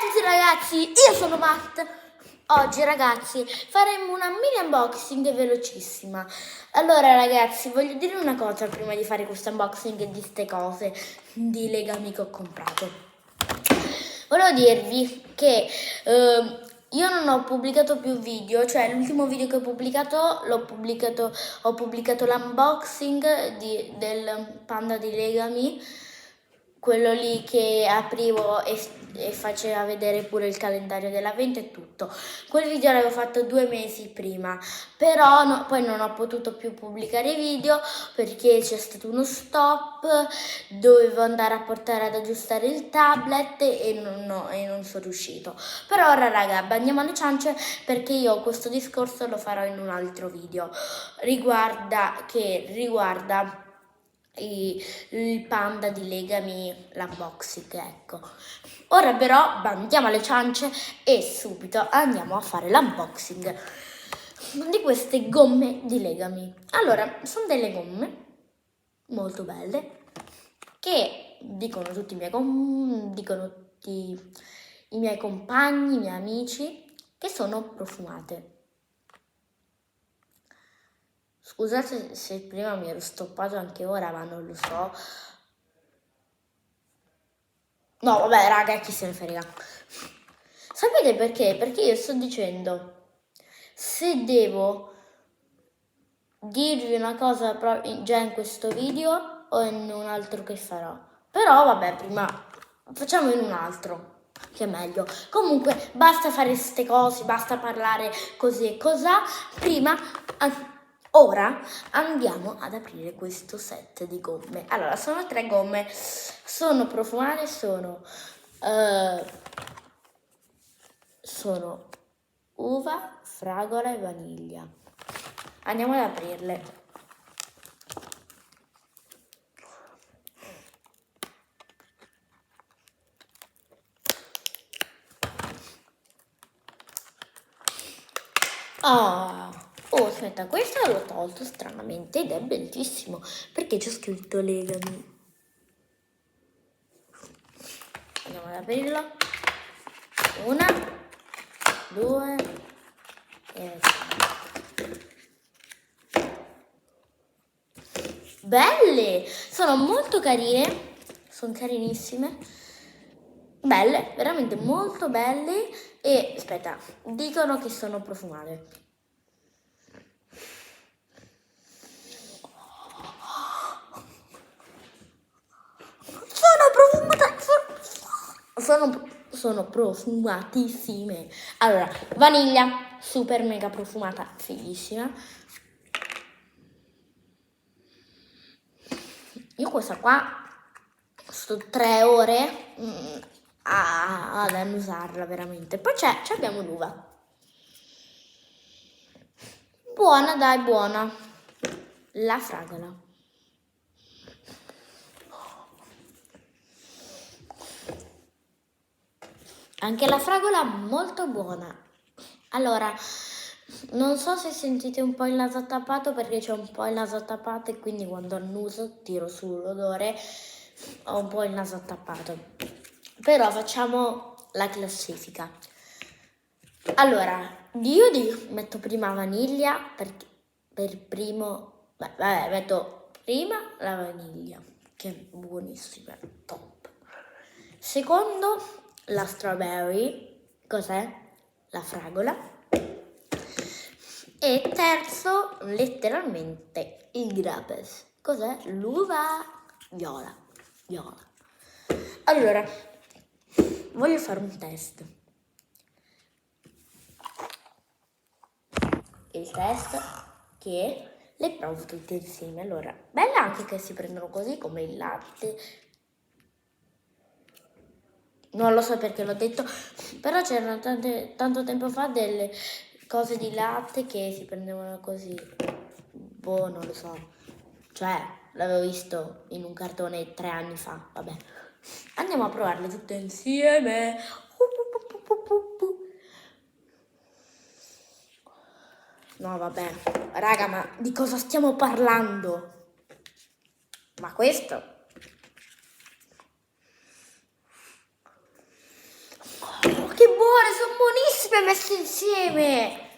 tutti ragazzi, io sono Matt. Oggi ragazzi faremo una mini unboxing velocissima. Allora ragazzi, voglio dire una cosa prima di fare questo unboxing di ste cose di legami che ho comprato. Volevo dirvi che io non ho pubblicato più video, cioè l'ultimo video che ho pubblicato ho pubblicato l'unboxing del panda di legami, quello lì che aprivo e faceva vedere pure il calendario dell'avvento e tutto. Quel video l'avevo fatto 2 mesi prima, però poi non ho potuto più pubblicare video perché c'è stato uno stop, dovevo andare a portare ad aggiustare il tablet e non sono riuscito. Per ora raga, bagniamo le ciance perché io questo discorso lo farò in un altro video riguarda il panda di legami, l'unboxing, ecco. Ora però bandiamo alle ciance e subito andiamo a fare l'unboxing di queste gomme di legami. Allora, sono delle gomme molto belle che dicono tutti i miei compagni, i miei amici, che sono profumate. Scusate se prima mi ero stoppato anche ora, ma non lo so. No, vabbè, raga, chi se ne frega. Sapete perché? Perché io sto dicendo, se devo dirvi una cosa già in questo video o in un altro che farò. Però, vabbè, prima facciamo in un altro, che è meglio. Comunque, basta fare queste cose, basta parlare così e cosà. Ora andiamo ad aprire questo set di gomme. Allora, sono 3 gomme, sono profumate, sono uva, fragola e vaniglia. Andiamo ad aprirle. Oh, aspetta, questo l'ho tolto stranamente ed è bellissimo perché c'è scritto legami. Andiamo ad aprirlo. 1, 2 e 3. Belle! Sono molto carine, sono carinissime. Belle, veramente molto belle. E aspetta, dicono che sono profumate. Sono profumatissime. Allora, vaniglia, super mega profumata, fighissima. Io questa qua sto 3 ore ad annusarla veramente. Poi abbiamo l'uva. Buona, dai, buona. La fragola. Anche la fragola molto buona. Allora, non so se sentite un po' il naso tappato perché c'è un po' il naso tappato e quindi quando annuso tiro su l'odore ho un po' il naso tappato. Però facciamo la classifica. Allora, io metto prima vaniglia perché metto prima la vaniglia che è buonissima, top. Secondo la strawberry, cos'è? La fragola. E terzo, letteralmente, il grapes. Cos'è? L'uva viola. Allora, voglio fare un test. Il test che le provo tutte insieme. Allora, bella anche che si prendono così come il latte. Non lo so perché l'ho detto, però c'erano tanto tempo fa delle cose di latte che si prendevano così. Boh, non lo so. Cioè, l'avevo visto in un cartone 3 anni fa. Vabbè. Andiamo a provarle tutte insieme. No, vabbè. Raga, ma di cosa stiamo parlando? Ma questo... sono buonissime messe insieme.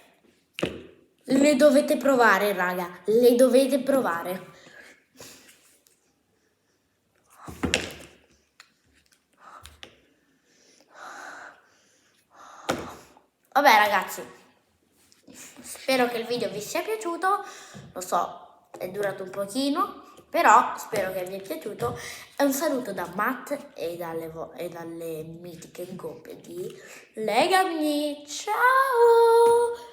Le dovete provare, raga, le dovete provare. Vabbè ragazzi, spero che il video vi sia piaciuto, lo so, è durato un pochino, però spero che vi sia piaciuto. E un saluto da Matt e dalle mitiche coppie di Legami. Ciao!